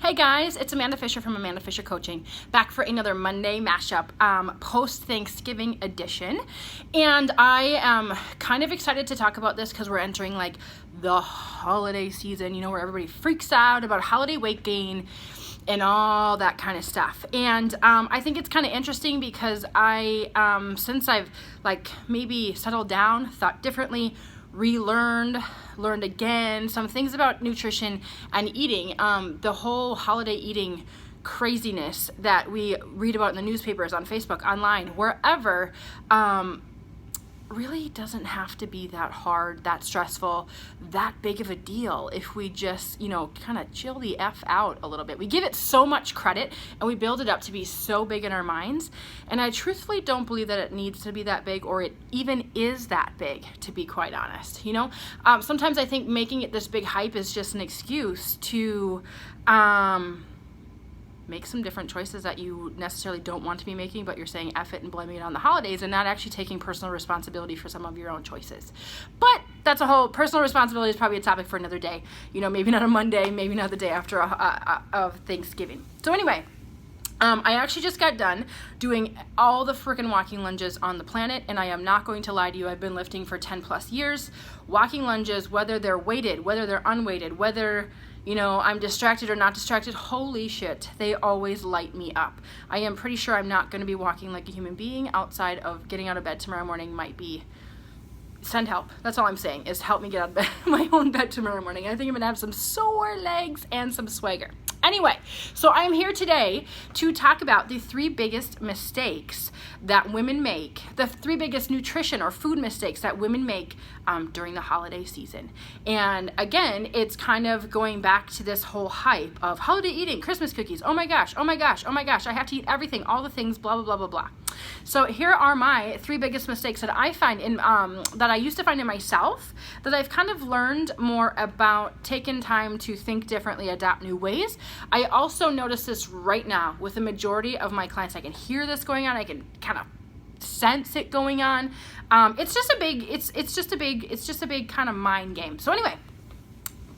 Hey guys, it's Amanda Fisher from Amanda Fisher Coaching, back for another Monday mashup, post-Thanksgiving edition. And I am kind of excited to talk about this because we're entering like the holiday season, where everybody freaks out about holiday weight gain and all that kind of stuff. And I think it's kind of interesting because since I've maybe settled down, thought differently, learned again some things about nutrition and eating, the whole holiday eating craziness that we read about in the newspapers, on Facebook, online, wherever, really doesn't have to be that hard, that stressful, that big of a deal if we just, kind of chill the F out a little bit. We give it so much credit and we build it up to be so big in our minds. And I truthfully don't believe that it needs to be that big, or it even is that big, to be quite honest. Sometimes I think making it this big hype is just an excuse to, make some different choices that you necessarily don't want to be making, but you're saying F it and blaming it on the holidays and not actually taking personal responsibility for some of your own choices. But that's a whole, personal responsibility is probably a topic for another day. Maybe not a Monday, maybe not the day after of Thanksgiving. So anyway, I actually just got done doing all the freaking walking lunges on the planet, and I am not going to lie to you. I've been lifting for 10 plus years. Walking lunges, whether they're weighted, whether they're unweighted, whether I'm distracted or not distracted, holy shit, they always light me up. I am pretty sure I'm not going to be walking like a human being outside of getting out of bed tomorrow morning. Might be, send help. That's all I'm saying, is help me get out of bed, my own bed tomorrow morning. I think I'm going to have some sore legs and some swagger. Anyway, so I'm here today to talk about the 3 biggest mistakes that women make, the 3 biggest nutrition or food mistakes that women make during the holiday season. And again, it's kind of going back to this whole hype of holiday eating, Christmas cookies, oh my gosh, oh my gosh, oh my gosh, I have to eat everything, all the things, blah, blah, blah, blah, blah. So here are my 3 biggest mistakes that I find in, that I used to find in myself, that I've kind of learned more about, taking time to think differently, adapt new ways. I also notice this right now with the majority of my clients. I can hear this going on. I can kind of sense it going on. It's just a big kind of mind game. So anyway,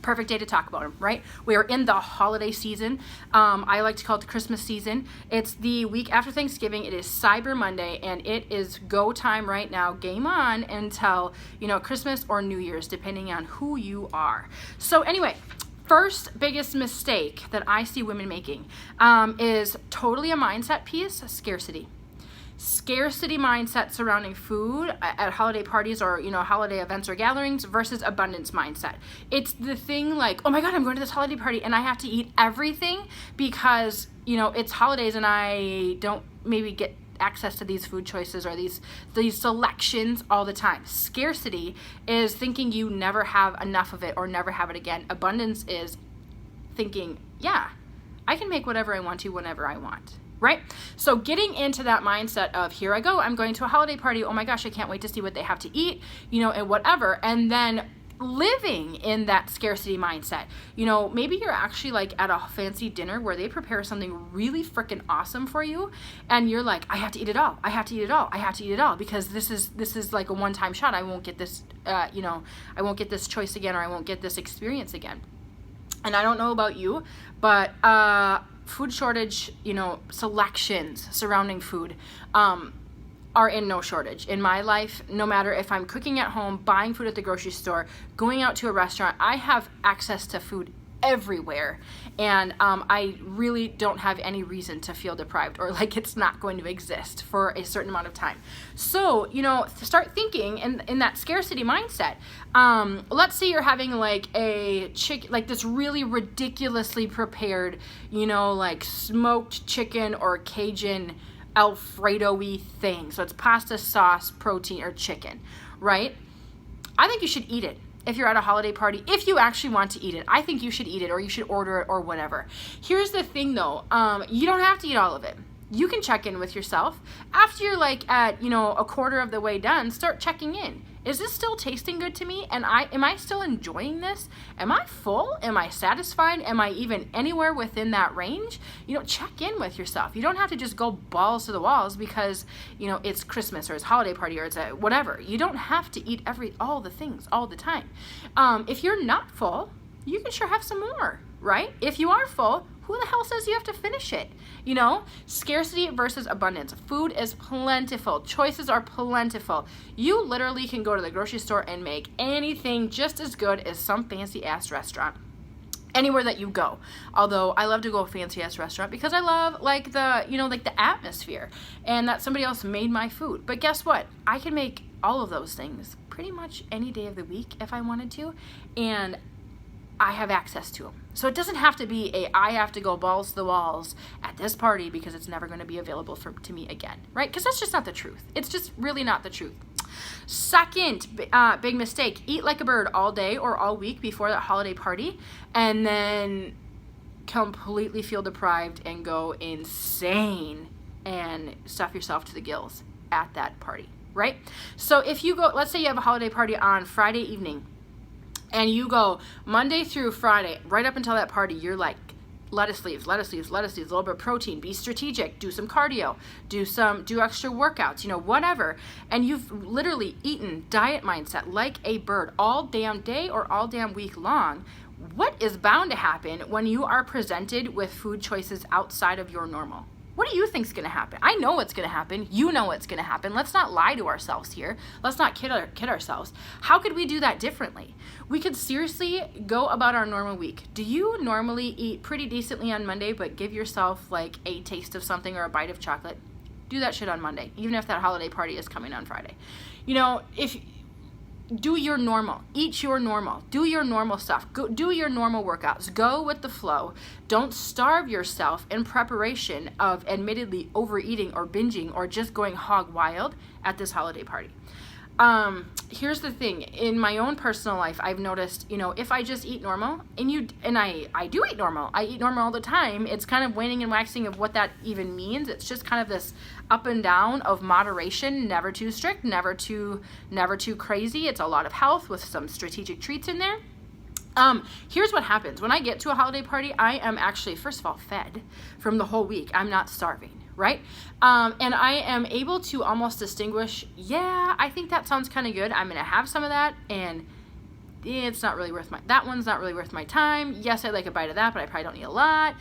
perfect day to talk about them, right? We are in the holiday season. I like to call it the Christmas season. It's the week after Thanksgiving. It is Cyber Monday, and it is go time right now. Game on until, Christmas or New Year's, depending on who you are. So anyway, first biggest mistake that I see women making is totally a mindset piece, scarcity. Scarcity mindset surrounding food at holiday parties or, holiday events or gatherings versus abundance mindset. It's the thing like, oh my God, I'm going to this holiday party and I have to eat everything because, it's holidays and I don't maybe get access to these food choices or these selections all the time. Scarcity is thinking you never have enough of it or never have it again. Abundance is thinking, yeah, I can make whatever I want to whenever I want, right? So getting into that mindset of, here I go, I'm going to a holiday party, oh my gosh, I can't wait to see what they have to eat, and whatever, and then living in that scarcity mindset. Maybe you're actually like at a fancy dinner where they prepare something really freaking awesome for you, and you're like, I have to eat it all. I have to eat it all. I have to eat it all because this is like a one-time shot. I won't get this, I won't get this choice again, or I won't get this experience again. And I don't know about you, but food shortage, selections surrounding food, are in no shortage. In my life, no matter if I'm cooking at home, buying food at the grocery store, going out to a restaurant, I have access to food everywhere. And I really don't have any reason to feel deprived or like it's not going to exist for a certain amount of time. So, start thinking in that scarcity mindset. Let's say you're having like a chicken, like this really ridiculously prepared, like smoked chicken or Cajun Alfredo-y thing. So it's pasta, sauce, protein, or chicken, right? I think you should eat it. If you're at a holiday party, if you actually want to eat it, I think you should eat it, or you should order it, or whatever. Here's the thing though, you don't have to eat all of it. You can check in with yourself. After you're like at, a quarter of the way done, start checking in. Is this still tasting good to me? And am I still enjoying this? Am I full? Am I satisfied? Am I even anywhere within that range? Check in with yourself. You don't have to just go balls to the walls because, it's Christmas or it's holiday party or it's a whatever. You don't have to eat all the things all the time. If you're not full, you can sure have some more, right? If you are full, Who the hell says you have to finish it? Scarcity versus abundance. Food is plentiful. Choices are plentiful. You literally can go to the grocery store and make anything just as good as some fancy ass restaurant anywhere that you go. Although I love to go to a fancy ass restaurant because I love the atmosphere and that somebody else made my food. But guess what? I can make all of those things pretty much any day of the week if I wanted to, and I have access to them. So it doesn't have to be I have to go balls to the walls at this party because it's never going to be available to me again, right? Because that's just not the truth. It's just really not the truth. Second big mistake, eat like a bird all day or all week before that holiday party, and then completely feel deprived and go insane and stuff yourself to the gills at that party, right? So if you go, let's say you have a holiday party on Friday evening, and you go Monday through Friday, right up until that party, you're like, lettuce leaves, a little bit of protein, be strategic, do some cardio, do extra workouts, whatever. And you've literally eaten diet mindset like a bird all damn day or all damn week long. What is bound to happen when you are presented with food choices outside of your normal? What do you think is going to happen? I know what's going to happen. You know what's going to happen. Let's not lie to ourselves here. Let's not kid ourselves. How could we do that differently? We could seriously go about our normal week. Do you normally eat pretty decently on Monday, but give yourself like a taste of something or a bite of chocolate? Do that shit on Monday, even if that holiday party is coming on Friday. Do your normal, eat your normal, do your normal stuff, go do your normal workouts, go with the flow. Don't starve yourself in preparation of admittedly overeating or binging or just going hog wild at this holiday party. Here's the thing, in my own personal life, I've noticed, if I just eat normal, and I do eat normal, I eat normal all the time, it's kind of waning and waxing of what that even means. It's just kind of this up and down of moderation, never too strict, never too crazy. It's a lot of health with some strategic treats in there. Here's what happens. When I get to a holiday party, I am actually, first of all, fed from the whole week. I'm not starving, right? And I am able to almost distinguish, I think that sounds kind of good. I'm going to have some of that, and it's not really worth that one's not really worth my time. Yes, I'd like a bite of that, but I probably don't need a lot.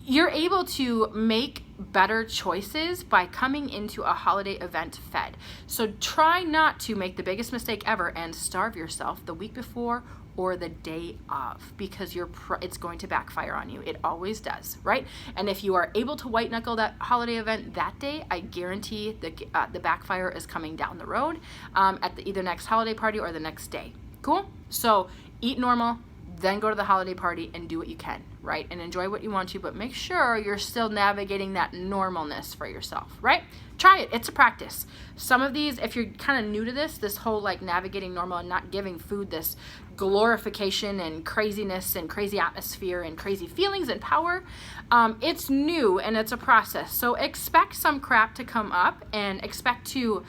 You're able to make better choices by coming into a holiday event fed. So try not to make the biggest mistake ever and starve yourself the week before or the day of, because it's going to backfire on you. It always does, right? And if you are able to white knuckle that holiday event that day, I guarantee the backfire is coming down the road at the either next holiday party or the next day. Cool? So eat normal, then go to the holiday party and do what you can, right? And enjoy what you want to, but make sure you're still navigating that normalness for yourself, right? Try it. It's a practice. Some of these, if you're kind of new to this whole like navigating normal and not giving food this glorification and craziness and crazy atmosphere and crazy feelings and power, it's new and it's a process. So expect some crap to come up and expect to,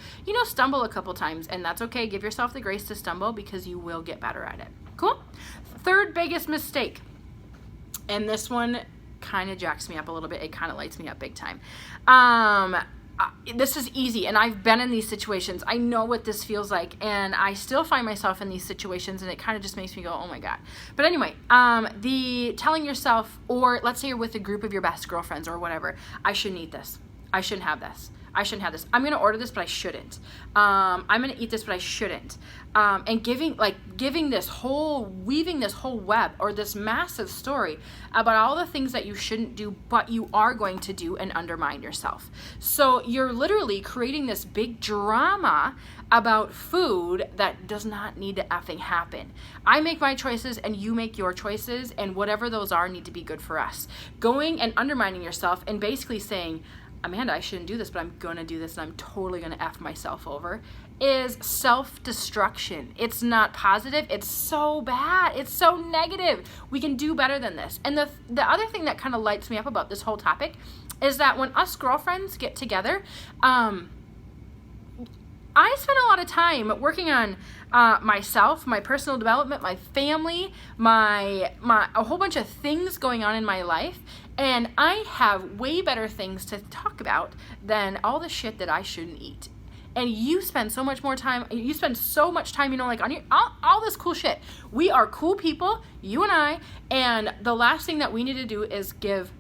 stumble a couple times, and that's okay. Give yourself the grace to stumble because you will get better at it. Cool? Third biggest mistake, and this one kind of jacks me up a little bit. It kind of lights me up big time. This is easy, and I've been in these situations. I know what this feels like, and I still find myself in these situations, and it kind of just makes me go, oh my God. But anyway, the telling yourself, or let's say you're with a group of your best girlfriends or whatever, I shouldn't eat this. I shouldn't have this. I shouldn't have this. I'm going to order this, but I shouldn't. I'm going to eat this, but I shouldn't. And weaving this whole web or this massive story about all the things that you shouldn't do, but you are going to do and undermine yourself. So you're literally creating this big drama about food that does not need to effing happen. I make my choices and you make your choices, and whatever those are need to be good for us. Going and undermining yourself and basically saying, Amanda, I shouldn't do this, but I'm going to do this and I'm totally going to F myself over, is self-destruction. It's not positive. It's so bad. It's so negative. We can do better than this. And the other thing that kind of lights me up about this whole topic is that when us girlfriends get together, I spend a lot of time working on myself, my personal development, my family, a whole bunch of things going on in my life. And I have way better things to talk about than all the shit that I shouldn't eat. and you spend so much more time, you spend so much time, you know, like on your, all this cool shit. We are cool people, you and I, and the last thing that we need to do is give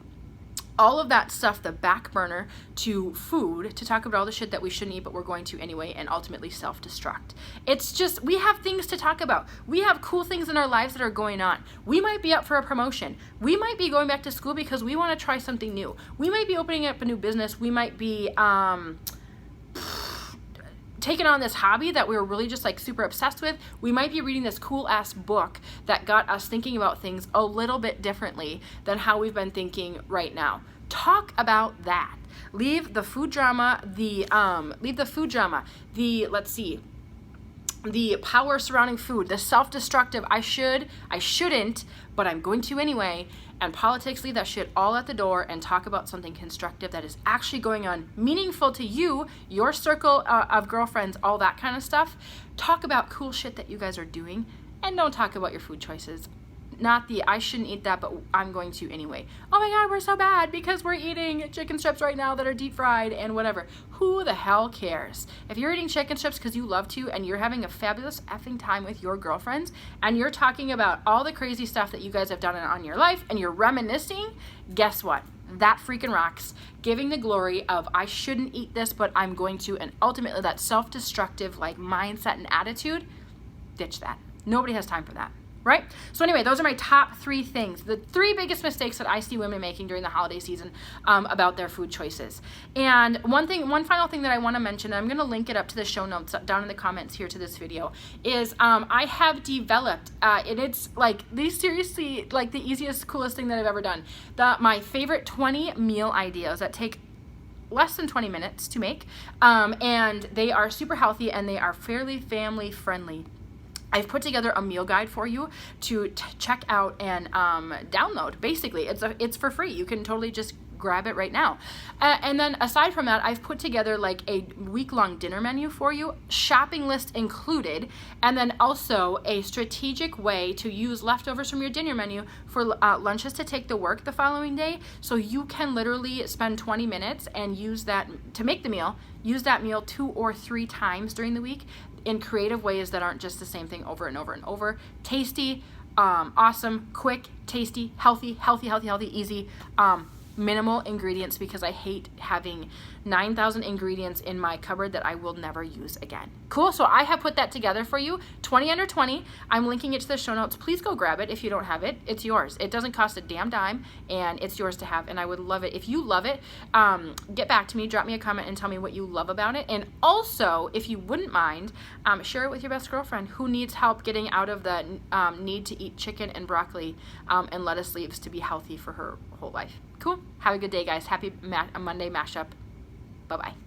all of that stuff the back burner to food, to talk about all the shit that we shouldn't eat but we're going to anyway, and ultimately self-destruct. It's just, we have things to talk about. We have cool things in our lives that are going on. We might be up for a promotion. We might be going back to school because we want to try something new. We might be opening up a new business. We might be taking on this hobby that we were really just like super obsessed with. We might be reading this cool ass book that got us thinking about things a little bit differently than how we've been thinking right now. Talk about that. Leave the food drama, the power surrounding food, the self-destructive, I shouldn't, but I'm going to anyway, and politics, leave that shit all at the door and talk about something constructive that is actually going on, meaningful to you, your circle of girlfriends, all that kind of stuff. Talk about cool shit that you guys are doing, and don't talk about your food choices. Not the, I shouldn't eat that, but I'm going to anyway. Oh my God, we're so bad because we're eating chicken strips right now that are deep fried and whatever. Who the hell cares? If you're eating chicken strips because you love to and you're having a fabulous effing time with your girlfriends and you're talking about all the crazy stuff that you guys have done on your life and you're reminiscing, guess what? That freaking rocks. Giving the glory of, I shouldn't eat this, but I'm going to, and ultimately that self-destructive like mindset and attitude, ditch that. Nobody has time for that. Right? So anyway, those are my top 3 things, the 3 biggest mistakes that I see women making during the holiday season about their food choices. And one final thing that I want to mention, and I'm going to link it up to the show notes down in the comments here to this video, is I have developed, and it's like, these seriously, like the easiest, coolest thing that I've ever done, my favorite 20 meal ideas that take less than 20 minutes to make, and they are super healthy and they are fairly family friendly. I've put together a meal guide for you to check out and download. Basically, it's for free. You can totally just grab it right now. And then aside from that, I've put together like a week-long dinner menu for you, shopping list included, and then also a strategic way to use leftovers from your dinner menu for lunches to take to work the following day. So you can literally spend 20 minutes and use that to make the meal, use that meal 2 or 3 times during the week in creative ways that aren't just the same thing over and over and over. Tasty, awesome, quick, tasty, healthy, easy, minimal ingredients, because I hate having 9,000 ingredients in my cupboard that I will never use again. Cool, so I have put that together for you, 20 under 20. I'm linking it to the show notes. Please go grab it if you don't have it. It's yours. It doesn't cost a damn dime, and it's yours to have, and I would love it. If you love it, get back to me, drop me a comment, and tell me what you love about it. And also, if you wouldn't mind, share it with your best girlfriend who needs help getting out of the need to eat chicken and broccoli and lettuce leaves to be healthy for her whole life. Cool. Have a good day, guys. Happy Monday mashup. Bye-bye.